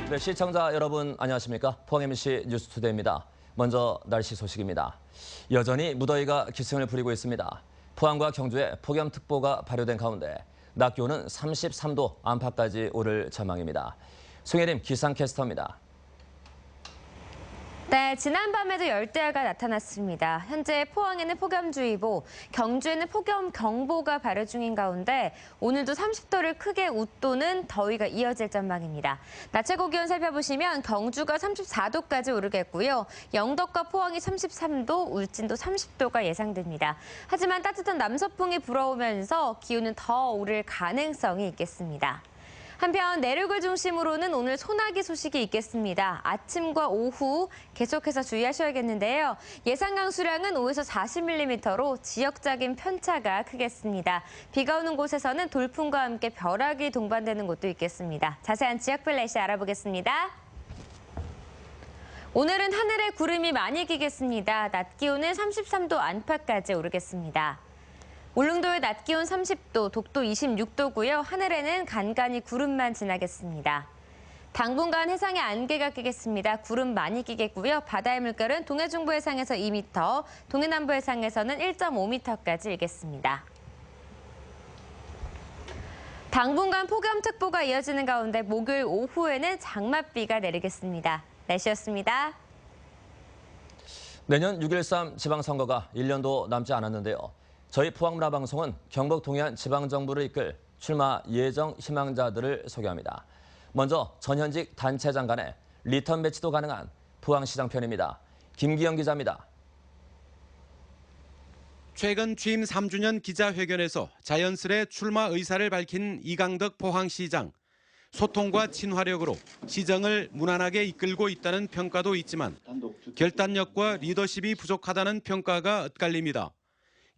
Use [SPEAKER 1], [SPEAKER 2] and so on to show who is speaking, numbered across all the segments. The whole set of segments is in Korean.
[SPEAKER 1] 네, 시청자 여러분 안녕하십니까? 포항 MBC 뉴스투데이입니다. 먼저 날씨 소식입니다. 여전히 무더위가 기승을 부리고 있습니다. 포항과 경주에 폭염특보가 발효된 가운데 낮 기온은 33도 안팎까지 오를 전망입니다. 송혜림 기상캐스터입니다.
[SPEAKER 2] 네, 지난밤에도 열대야가 나타났습니다. 현재 포항에는 폭염주의보, 경주에는 폭염경보가 발효 중인 가운데 오늘도 30도를 크게 웃도는 더위가 이어질 전망입니다. 낮 최고 기온 살펴보시면 경주가 34도까지 오르겠고요. 영덕과 포항이 33도, 울진도 30도가 예상됩니다. 하지만 따뜻한 남서풍이 불어오면서 기온은 더 오를 가능성이 있겠습니다. 한편 내륙을 중심으로는 오늘 소나기 소식이 있겠습니다. 아침과 오후 계속해서 주의하셔야겠는데요. 예상 강수량은 5에서 40mm로 지역적인 편차가 크겠습니다. 비가 오는 곳에서는 돌풍과 함께 벼락이 동반되는 곳도 있겠습니다. 자세한 지역별 날씨 알아보겠습니다. 오늘은 하늘에 구름이 많이 끼겠습니다. 낮 기온은 33도 안팎까지 오르겠습니다. 울릉도의 낮 기온 30도, 독도 26도고요. 하늘에는 간간히 구름만 지나겠습니다. 당분간 해상에 안개가 끼겠습니다. 구름 많이 끼겠고요. 바다의 물결은 동해중부 해상에서 2m, 동해남부 해상에서는 1.5m까지 일겠습니다. 당분간 폭염특보가 이어지는 가운데 목요일 오후에는 장맛비가 내리겠습니다. 날씨였습니다.
[SPEAKER 1] 내년 6.13 지방선거가 1년도 남지 않았는데요. 저희 포항문화방송은 경북 동해안 지방정부를 이끌 출마 예정 희망자들을 소개합니다. 먼저 전현직 단체장 간의 리턴 배치도 가능한 포항시장편입니다. 김기영 기자입니다.
[SPEAKER 3] 최근 취임 3주년 기자회견에서 자연스레 출마 의사를 밝힌 이강덕 포항시장. 소통과 친화력으로 시정을 무난하게 이끌고 있다는 평가도 있지만 결단력과 리더십이 부족하다는 평가가 엇갈립니다.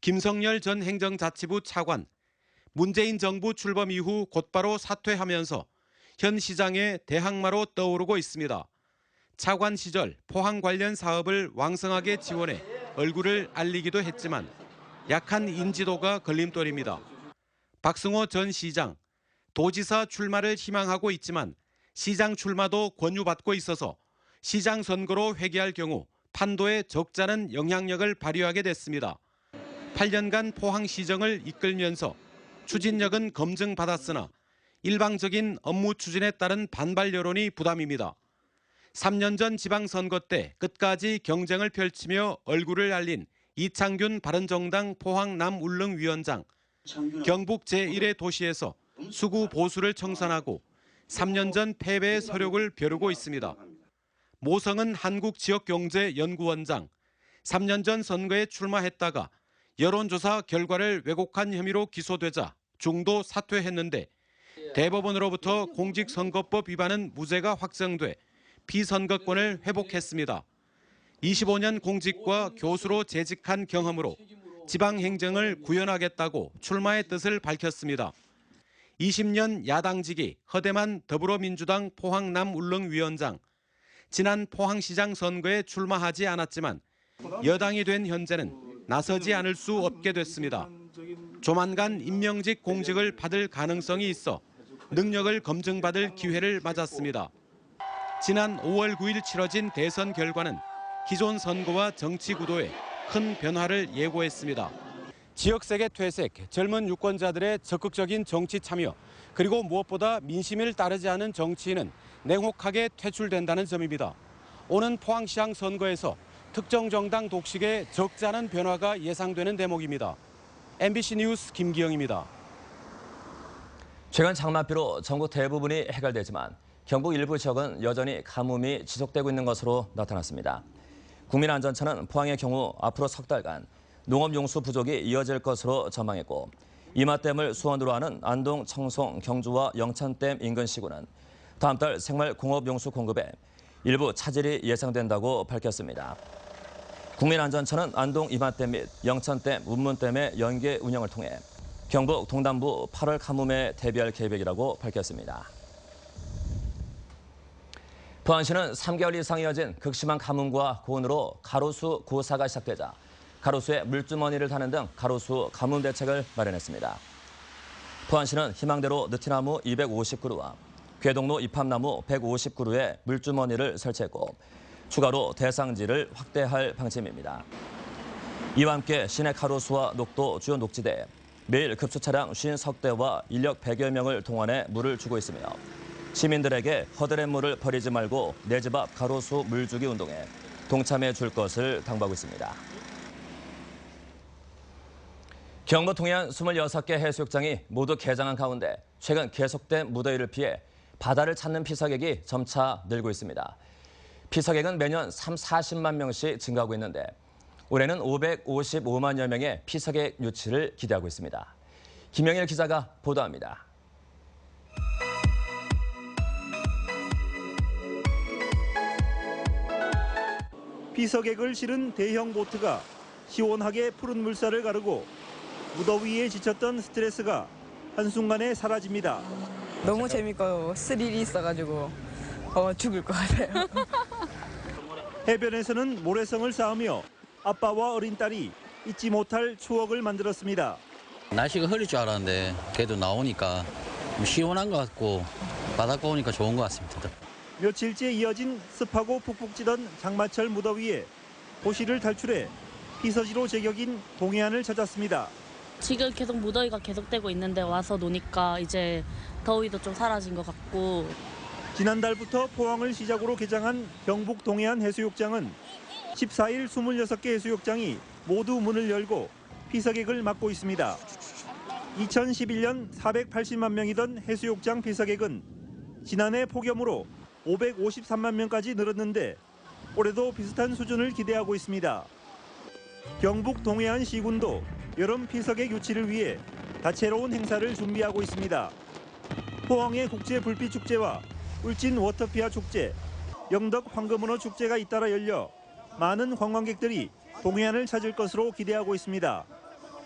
[SPEAKER 3] 김성열 전 행정자치부 차관, 문재인 정부 출범 이후 곧바로 사퇴하면서 현 시장의 대항마로 떠오르고 있습니다. 차관 시절 포항 관련 사업을 왕성하게 지원해 얼굴을 알리기도 했지만 약한 인지도가 걸림돌입니다. 박승호 전 시장, 도지사 출마를 희망하고 있지만 시장 출마도 권유받고 있어서 시장 선거로 회귀할 경우 판도에 적잖은 영향력을 발휘하게 됐습니다. 8년간 포항시정을 이끌면서 추진력은 검증받았으나 일방적인 업무 추진에 따른 반발 여론이 부담입니다. 3년 전 지방선거 때 끝까지 경쟁을 펼치며 얼굴을 알린 이창균 바른정당 포항 남울릉위원장, 경북 제1의 도시에서 수구 보수를 청산하고 3년 전 패배의 서력을 벼르고 있습니다. 모성은 한국지역경제연구원장, 3년 전 선거에 출마했다가 여론조사 결과를 왜곡한 혐의로 기소되자 중도 사퇴했는데 대법원으로부터 공직선거법 위반은 무죄가 확정돼 피선거권을 회복했습니다. 25년 공직과 교수로 재직한 경험으로 지방행정을 구현하겠다고 출마의 뜻을 밝혔습니다. 20년 야당직이 허대만 더불어민주당 포항 남울릉위원장, 지난 포항시장 선거에 출마하지 않았지만 여당이 된 현재는 나서지 않을 수 없게 됐습니다. 조만간 임명직 공직을 받을 가능성이 있어 능력을 검증받을 기회를 맞았습니다. 지난 5월 9일 치러진 대선 결과는 기존 선거와 정치 구도에 큰 변화를 예고했습니다. 지역색의 퇴색, 젊은 유권자들의 적극적인 정치 참여, 그리고 무엇보다 민심을 따르지 않은 정치인은 냉혹하게 퇴출된다는 점입니다. 오는 포항시장 선거에서 특정 정당 독식에 적지 않은 변화가 예상되는 대목입니다. MBC 뉴스 김기영입니다.
[SPEAKER 1] 최근 장맛비로 전국 대부분이 해결되지만 경북 일부 지역은 여전히 가뭄이 지속되고 있는 것으로 나타났습니다. 국민안전처는 포항의 경우 앞으로 석 달간 농업용수 부족이 이어질 것으로 전망했고 이마댐을 수원으로 하는 안동, 청송, 경주와 영천댐 인근 시구는 다음 달 생활공업용수 공급에 일부 차질이 예상된다고 밝혔습니다. 국민안전처는 안동 이마댐 및 영천댐, 운문댐의 연계 운영을 통해 경북 동남부 8월 가뭄에 대비할 계획이라고 밝혔습니다. 포항시는 3개월 이상 이어진 극심한 가뭄과 고온으로 가로수 고사가 시작되자 가로수에 물주머니를 다는 등 가로수 가뭄 대책을 마련했습니다. 포항시는 희망대로 느티나무 250그루와 괴동로 입합나무 150그루에 물주머니를 설치했고 추가로 대상지를 확대할 방침입니다. 이와 함께 시내 가로수와 녹도 주요 녹지대에 매일 급수 차량 50대 인력 100여 명을 동원해 물을 주고 있으며 시민들에게 허드렛물을 버리지 말고 내 집 앞 가로수 물주기 운동에 동참해 줄 것을 당부하고 있습니다. 경북 동해안 26개 해수욕장이 모두 개장한 가운데 최근 계속된 무더위를 피해 바다를 찾는 피서객이 점차 늘고 있습니다. 피서객은 매년 40만 명씩 증가하고 있는데 올해는 555만여 명의 피서객 유치를 기대하고 있습니다. 김영일 기자가 보도합니다.
[SPEAKER 4] 피서객을 실은 대형 보트가 시원하게 푸른 물살을 가르고 무더위에 지쳤던 스트레스가 한순간에 사라집니다.
[SPEAKER 5] 너무 재밌고 스릴이 있어가지고 죽을 것 같아요.
[SPEAKER 4] 해변에서는 모래성을 쌓으며 아빠와 어린 딸이 잊지 못할 추억을 만들었습니다.
[SPEAKER 6] 날씨가 흐릴 줄 알았는데 그래도 나오니까 시원한 것 같고 바닷가 오니까 좋은 것 같습니다.
[SPEAKER 4] 며칠째 이어진 습하고 푹푹 찌던 장마철 무더위에 도시를 탈출해 피서지로 제격인 동해안을 찾았습니다.
[SPEAKER 7] 지금 계속 무더위가 계속되고 있는데 와서 노니까 이제 더위도 좀 사라진 것 같고.
[SPEAKER 4] 지난달부터 포항을 시작으로 개장한 경북 동해안 해수욕장은 14일 26개 해수욕장이 모두 문을 열고 피서객을 맞고 있습니다. 2011년 480만 명이던 해수욕장 피서객은 지난해 폭염으로 553만 명까지 늘었는데 올해도 비슷한 수준을 기대하고 있습니다. 경북 동해안 시군도 여름 피서객 유치를 위해 다채로운 행사를 준비하고 있습니다. 포항의 국제 불빛 축제와 울진 워터피아 축제, 영덕 황금은어 축제가 잇따라 열려 많은 관광객들이 동해안을 찾을 것으로 기대하고 있습니다.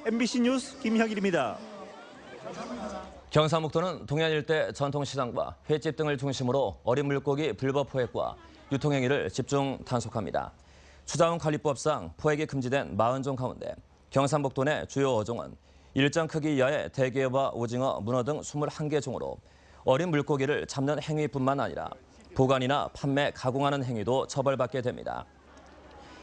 [SPEAKER 4] MBC 뉴스 김혁일입니다.
[SPEAKER 1] 경상북도는 동해안 일대 전통시장과 횟집 등을 중심으로 어린 물고기 불법 포획과 유통행위를 집중 단속합니다. 추자원관리법상 포획이 금지된 40종 가운데 경상북도 내 주요 어종은 일정 크기 이하의 대게와 오징어, 문어 등 21개 종으로 어린 물고기를 잡는 행위뿐만 아니라 보관이나 판매, 가공하는 행위도 처벌받게 됩니다.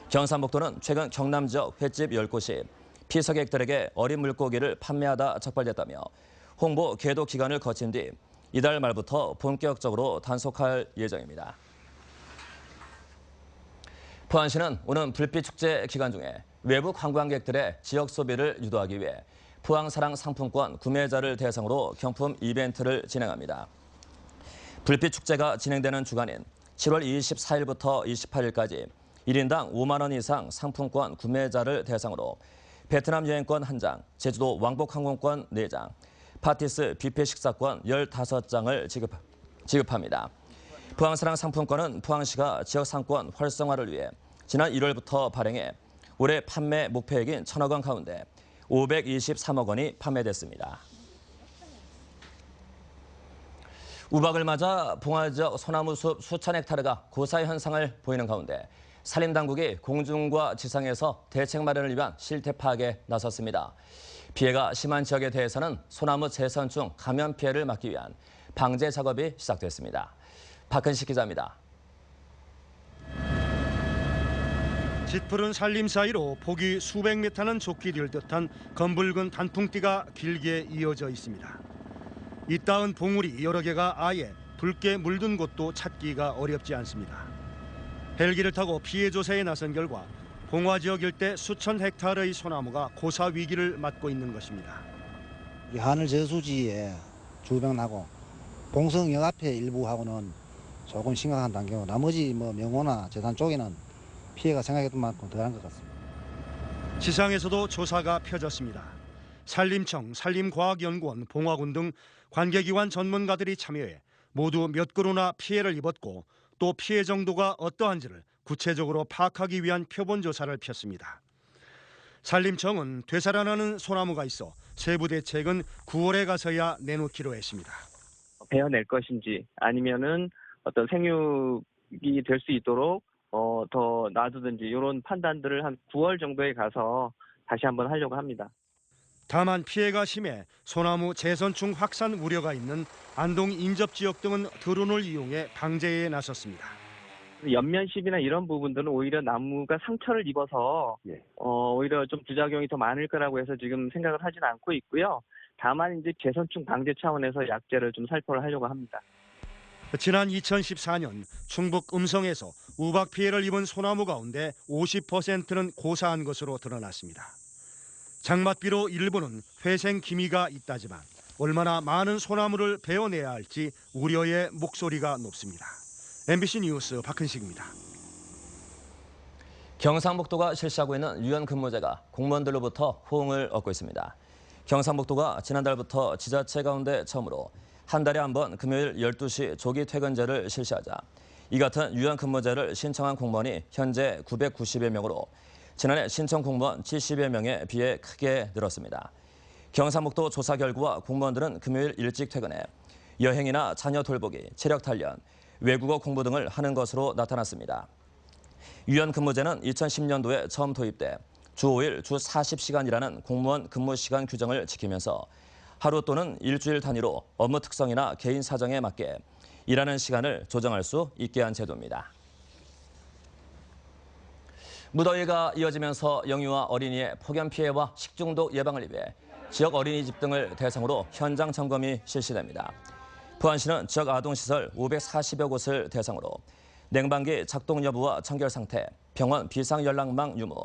[SPEAKER 1] 경상북도는 최근 경남 지역 횟집 10곳이 피서객들에게 어린 물고기를 판매하다 적발됐다며 홍보 계도 기간을 거친 뒤 이달 말부터 본격적으로 단속할 예정입니다. 포항시는 오는 불빛축제 기간 중에 외부 관광객들의 지역 소비를 유도하기 위해 포항사랑 상품권 구매자를 대상으로 경품 이벤트를 진행합니다. 불빛축제가 진행되는 주간인 7월 24일부터 28일까지 1인당 5만 원 이상 상품권 구매자를 대상으로 베트남 여행권 1장, 제주도 왕복 항공권 4장, 파티스 뷔페 식사권 15장을 지급합니다. 포항사랑 상품권은 포항시가 지역 상권 활성화를 위해 지난 1월부터 발행해 올해 판매 목표액인 1,000억 원 가운데 523억 원이 판매됐습니다. 우박을 맞아 봉화 지역 소나무 숲 수천 헥타르가 고사의 현상을 보이는 가운데 산림당국이 공중과 지상에서 대책 마련을 위한 실태 파악에 나섰습니다. 피해가 심한 지역에 대해서는 소나무 재선충 감염 피해를 막기 위한 방제 작업이 시작됐습니다. 박근식 기자입니다.
[SPEAKER 8] 짙푸른 산림 사이로 폭이 수백 미터는 족길을 듯한 검붉은 단풍띠가 길게 이어져 있습니다. 이따은 봉우리 여러 개가 아예 붉게 물든 곳도 찾기가 어렵지 않습니다. 헬기를 타고 피해 조사에 나선 결과 봉화 지역 일대 수천 헥타르의 소나무가 고사 위기를 맞고 있는 것입니다.
[SPEAKER 9] 하늘 저수지에 주변하고 봉성역 앞에 일부하고는 조금 심각한 단계고 나머지 명호나 재단 쪽에는 피해가 생각했던 만큼 덜한 것 같습니다.
[SPEAKER 8] 지상에서도 조사가 펴졌습니다. 산림청, 산림과학연구원, 봉화군 등 관계기관 전문가들이 참여해 모두 몇 그루나 피해를 입었고 또 피해 정도가 어떠한지를 구체적으로 파악하기 위한 표본 조사를 폈습니다. 산림청은 되살아나는 소나무가 있어 세부 대책은 9월에 가서야 내놓기로 했습니다.
[SPEAKER 10] 베어낼 것인지 아니면은 어떤 생육이 될 수 있도록 더 놔두든지 이런 판단들을 한 9월 정도에 가서 다시 한번 하려고 합니다.
[SPEAKER 8] 다만 피해가 심해 소나무 재선충 확산 우려가 있는 안동 인접 지역 등은 드론을 이용해 방제에 나섰습니다.
[SPEAKER 10] 연면십이나 이런 부분들은 오히려 나무가 상처를 입어서 오히려 좀 부작용이 더 많을 거라고 해서 지금 생각을 하지는 않고 있고요. 다만 이제 재선충 방제 차원에서 약제를 좀 살포를 하려고 합니다.
[SPEAKER 8] 지난 2014년 충북 음성에서 우박 피해를 입은 소나무 가운데 50%는 고사한 것으로 드러났습니다. 장맛비로 일부는 회생 기미가 있다지만 얼마나 많은 소나무를 베어내야 할지 우려의 목소리가 높습니다. MBC 뉴스 박근식입니다.
[SPEAKER 1] 경상북도가 실시하고 있는 유연 근무제가 공무원들로부터 호응을 얻고 있습니다. 경상북도가 지난달부터 지자체 가운데 처음으로 한 달에 한 번 금요일 12시 조기 퇴근제를 실시하자 이 같은 유연 근무제를 신청한 공무원이 현재 990여 명으로 지난해 신청 공무원 70여 명에 비해 크게 늘었습니다. 경상북도 조사 결과 공무원들은 금요일 일찍 퇴근해 여행이나 자녀 돌보기, 체력 단련, 외국어 공부 등을 하는 것으로 나타났습니다. 유연 근무제는 2010년도에 처음 도입돼 주 5일 주 40시간이라는 공무원 근무 시간 규정을 지키면서 하루 또는 일주일 단위로 업무 특성이나 개인 사정에 맞게 일하는 시간을 조정할 수 있게 한 제도입니다. 무더위가 이어지면서 영유아 어린이의 폭염 피해와 식중독 예방을 위해 지역 어린이집 등을 대상으로 현장 점검이 실시됩니다. 부안시는 지역 아동시설 540여 곳을 대상으로 냉방기 작동 여부와 청결 상태, 병원 비상연락망 유무,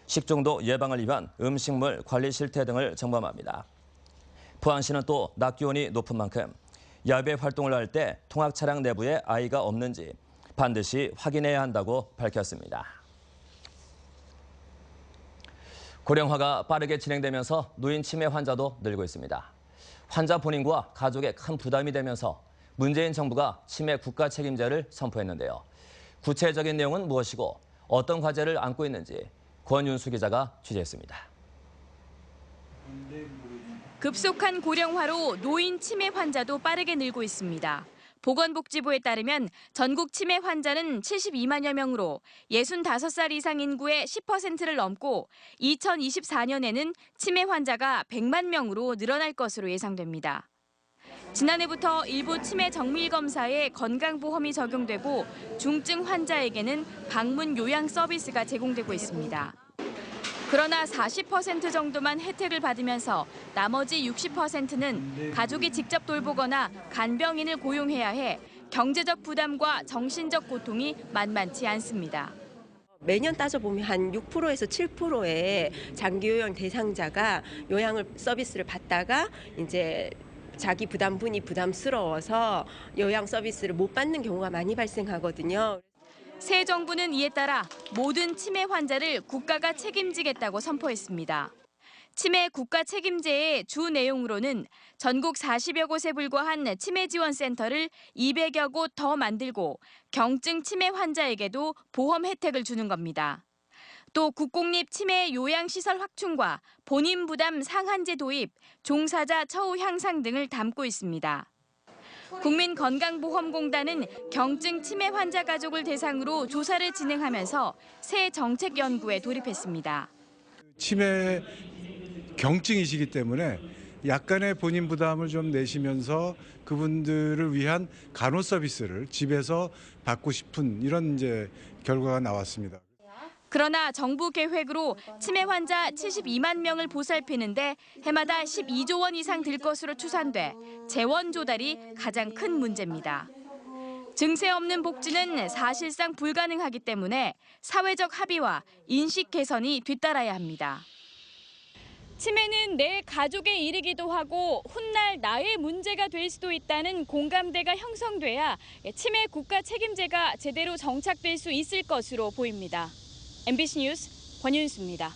[SPEAKER 1] 식중독 예방을 위한 음식물 관리 실태 등을 점검합니다. 부안시는 또 낮 기온이 높은 만큼 야외 활동을 할 때 통학 차량 내부에 아이가 없는지 반드시 확인해야 한다고 밝혔습니다. 고령화가 빠르게 진행되면서 노인 치매 환자도 늘고 있습니다. 환자 본인과 가족에 큰 부담이 되면서 문재인 정부가 치매 국가 책임제를 선포했는데요. 구체적인 내용은 무엇이고 어떤 과제를 안고 있는지 권윤수 기자가 취재했습니다.
[SPEAKER 11] 급속한 고령화로 노인 치매 환자도 빠르게 늘고 있습니다. 보건복지부에 따르면 전국 치매 환자는 72만여 명으로 65살 이상 인구의 10%를 넘고 2024년에는 치매 환자가 100만 명으로 늘어날 것으로 예상됩니다. 지난해부터 일부 치매 정밀 검사에 건강보험이 적용되고 중증 환자에게는 방문 요양 서비스가 제공되고 있습니다. 그러나 40% 정도만 혜택을 받으면서 나머지 60%는 가족이 직접 돌보거나 간병인을 고용해야 해 경제적 부담과 정신적 고통이 만만치 않습니다.
[SPEAKER 12] 매년 따져보면 한 6%에서 7%의 장기 요양 대상자가 요양을 서비스를 받다가 이제 자기 부담분이 부담스러워서 요양 서비스를 못 받는 경우가 많이 발생하거든요.
[SPEAKER 11] 새 정부는 이에 따라 모든 치매 환자를 국가가 책임지겠다고 선포했습니다. 치매 국가 책임제의 주 내용으로는 전국 40여 곳에 불과한 치매 지원센터를 200여 곳 더 만들고 경증 치매 환자에게도 보험 혜택을 주는 겁니다. 또 국공립 치매 요양시설 확충과 본인 부담 상한제 도입, 종사자 처우 향상 등을 담고 있습니다. 국민건강보험공단은 경증 치매 환자 가족을 대상으로 조사를 진행하면서 새 정책 연구에 돌입했습니다.
[SPEAKER 13] 치매 경증이시기 때문에 약간의 본인 부담을 좀 내시면서 그분들을 위한 간호 서비스를 집에서 받고 싶은 이런 이제 결과가 나왔습니다.
[SPEAKER 11] 그러나 정부 계획으로 치매 환자 72만 명을 보살피는데 해마다 12조 원 이상 들 것으로 추산돼 재원 조달이 가장 큰 문제입니다. 증세 없는 복지는 사실상 불가능하기 때문에 사회적 합의와 인식 개선이 뒤따라야 합니다. 치매는 내 가족의 일이기도 하고 훗날 나의 문제가 될 수도 있다는 공감대가 형성돼야 치매 국가 책임제가 제대로 정착될 수 있을 것으로 보입니다. MBC 뉴스 권윤수입니다.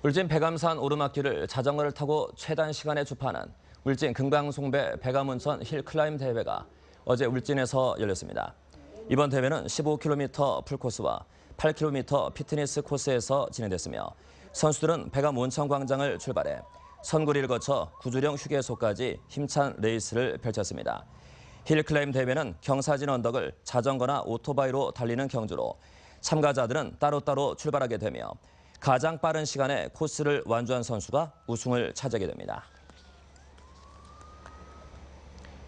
[SPEAKER 1] 울진 백암산 오르막길을 자전거를 타고 최단 시간에 주파하는 울진 금강송배 백암운천 힐클라임 대회가 어제 울진에서 열렸습니다. 이번 대회는 15km 풀코스와 8km 피트니스 코스에서 진행됐으며 선수들은 백암온천광장을 출발해 선구리를 거쳐 구주령 휴게소까지 힘찬 레이스를 펼쳤습니다. 힐클라임 대회는 경사진 언덕을 자전거나 오토바이로 달리는 경주로 참가자들은 따로따로 출발하게 되며 가장 빠른 시간에 코스를 완주한 선수가 우승을 차지하게 됩니다.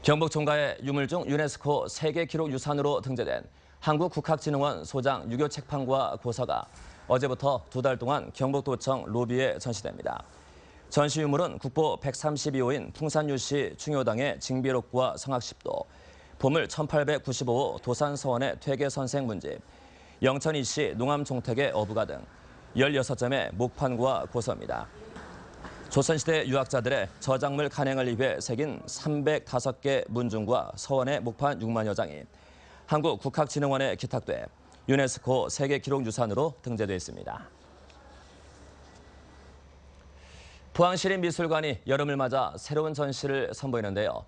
[SPEAKER 1] 경북 종가의 유물 중 유네스코 세계기록유산으로 등재된 한국국학진흥원 소장 유교 책판과 고서가 어제부터 2달 동안 경북도청 로비에 전시됩니다. 전시 유물은 국보 132호인 풍산유씨 충효당의 징비록과 성학십도, 보물 1895호 도산서원의 퇴계선생 문집, 영천이씨 농암종택의 어부가 등 16점의 목판과 고서입니다. 조선시대 유학자들의 저작물 간행을 위해 새긴 305개 문중과 서원의 목판 6만여 장이 한국국학진흥원에 기탁돼 유네스코 세계기록유산으로 등재돼 있습니다. 포항시립미술관이 여름을 맞아 새로운 전시를 선보이는데요.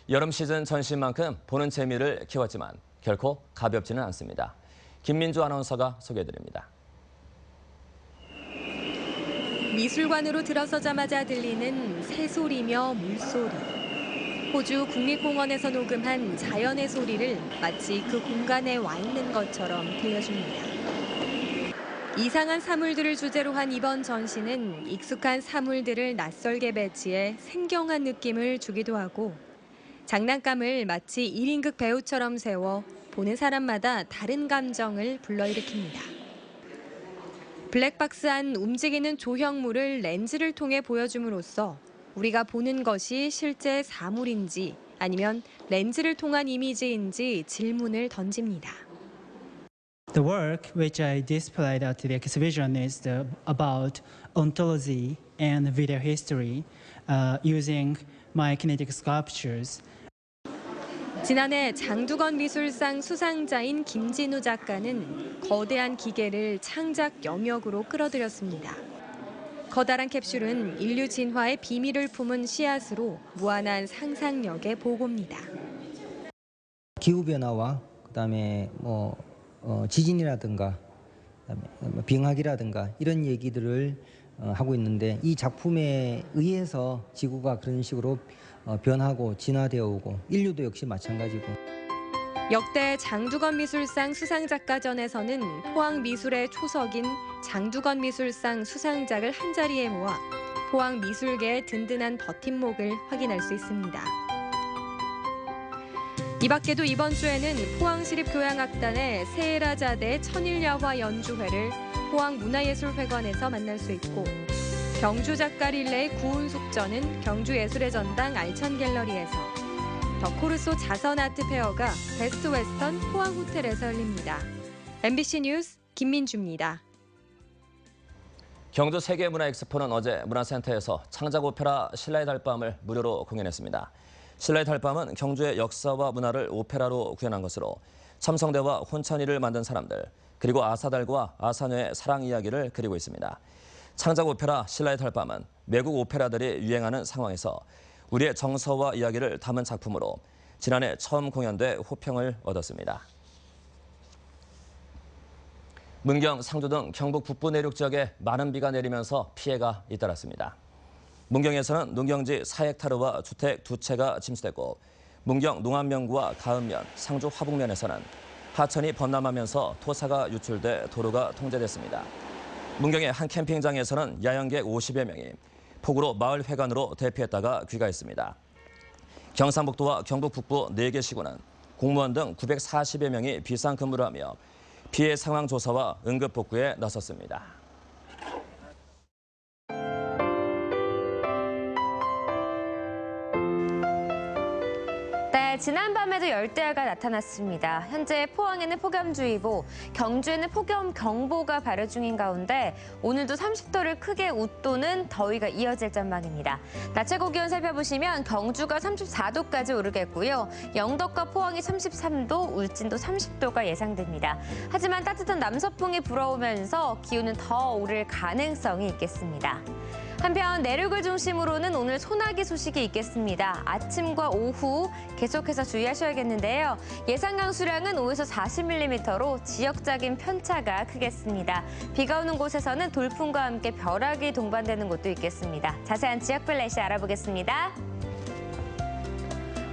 [SPEAKER 1] 여름 시즌 전시인 만큼 보는 재미를 키웠지만 결코 가볍지는 않습니다. 김민주 아나운서가 소개해드립니다.
[SPEAKER 14] 미술관으로 들어서자마자 들리는 새소리며 물소리. 호주 국립공원에서 녹음한 자연의 소리를 마치 그 공간에 와 있는 것처럼 들려줍니다. 이상한 사물들을 주제로 한 이번 전시는 익숙한 사물들을 낯설게 배치해 생경한 느낌을 주기도 하고 장난감을 마치 1인극 배우처럼 세워 보는 사람마다 다른 감정을 불러일으킵니다. 블랙박스 안 움직이는 조형물을 렌즈를 통해 보여줌으로써 우리가 보는 것이 실제 사물인지 아니면 렌즈를 통한 이미지인지 질문을 던집니다.
[SPEAKER 15] The work which I displayed at the exhibition is about ontology and video history using my kinetic sculptures.
[SPEAKER 14] 지난해 장두건 미술상 수상자인 김진우 작가는 거대한 기계를 창작 영역으로 끌어들였습니다. 커다란 캡슐은 인류 진화의 비밀을 품은 씨앗으로 무한한 상상력의 보고입니다.
[SPEAKER 16] 기후변화와 그다음에 지진이라든가 그다음에 빙하기라든가 이런 얘기들을 하고 있는데 이 작품에 의해서 지구가 그런 식으로 변하고 진화되어 오고 인류도 역시 마찬가지고.
[SPEAKER 14] 역대 장두건 미술상 수상작가전에서는 포항 미술의 초석인 장두건 미술상 수상작을 한자리에 모아 포항 미술계의 든든한 버팀목을 확인할 수 있습니다. 이 밖에도 이번 주에는 포항시립교향악단의 세에라자대 천일야화 연주회를 포항문화예술회관에서 만날 수 있고 경주 작가 릴레이 구운숙전은 경주예술의 전당 알천갤러리에서 더 코르소 자선 아트 페어가 베스트 웨스턴 포항 호텔에서 열립니다. MBC 뉴스 김민주입니다.
[SPEAKER 1] 경주 세계문화엑스포는 어제 문화센터에서 창작 오페라 신라의 달밤을 무료로 공연했습니다. 신라의 달밤은 경주의 역사와 문화를 오페라로 구현한 것으로 첨성대와 혼천이를 만든 사람들, 그리고 아사달과 아사녀의 사랑 이야기를 그리고 있습니다. 창작 오페라 신라의 달밤은 외국 오페라들이 유행하는 상황에서 우리의 정서와 이야기를 담은 작품으로 지난해 처음 공연돼 호평을 얻었습니다. 문경, 상주 등 경북 북부 내륙 지역에 많은 비가 내리면서 피해가 잇따랐습니다. 문경에서는 농경지 4헥타르와 주택 2채가 침수됐고 문경 농암면구와 가읍면, 상주 화북면에서는 하천이 범람하면서 토사가 유출돼 도로가 통제됐습니다. 문경의 한 캠핑장에서는 야영객 50여 명이 폭우로 마을 회관으로 대피했다가 귀가했습니다. 경상북도와 경북 북부 4개 시군은 공무원 등 940여 명이 비상근무를 하며 피해 상황 조사와 응급복구에 나섰습니다.
[SPEAKER 2] 네, 지난밤에도 열대야가 나타났습니다. 현재 포항에는 폭염주의보, 경주에는 폭염경보가 발효 중인 가운데 오늘도 30도를 크게 웃도는 더위가 이어질 전망입니다. 낮 최고 기온 살펴보시면 경주가 34도까지 오르겠고요. 영덕과 포항이 33도, 울진도 30도가 예상됩니다. 하지만 따뜻한 남서풍이 불어오면서 기온은 더 오를 가능성이 있겠습니다. 한편 내륙을 중심으로는 오늘 소나기 소식이 있겠습니다. 아침과 오후 계속해서 주의하셔야겠는데요. 예상 강수량은 5에서 40mm로 지역적인 편차가 크겠습니다. 비가 오는 곳에서는 돌풍과 함께 벼락이 동반되는 곳도 있겠습니다. 자세한 지역별 날씨 알아보겠습니다.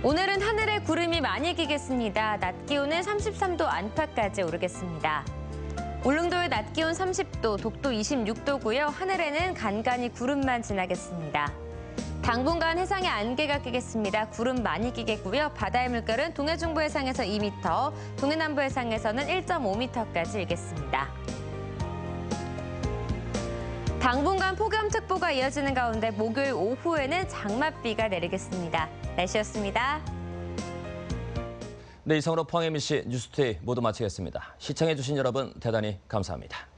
[SPEAKER 2] 오늘은 하늘에 구름이 많이 끼겠습니다. 낮 기온은 33도 안팎까지 오르겠습니다. 울릉도의 낮 기온 30도, 독도 26도고요. 하늘에는 간간히 구름만 지나겠습니다. 당분간 해상에 안개가 끼겠습니다. 구름 많이 끼겠고요. 바다의 물결은 동해중부 해상에서 2m, 동해남부 해상에서는 1.5m까지 일겠습니다. 당분간 폭염특보가 이어지는 가운데 목요일 오후에는 장맛비가 내리겠습니다. 날씨였습니다.
[SPEAKER 1] 네, 이상으로 포항 MBC 뉴스투데이 모두 마치겠습니다. 시청해주신 여러분 대단히 감사합니다.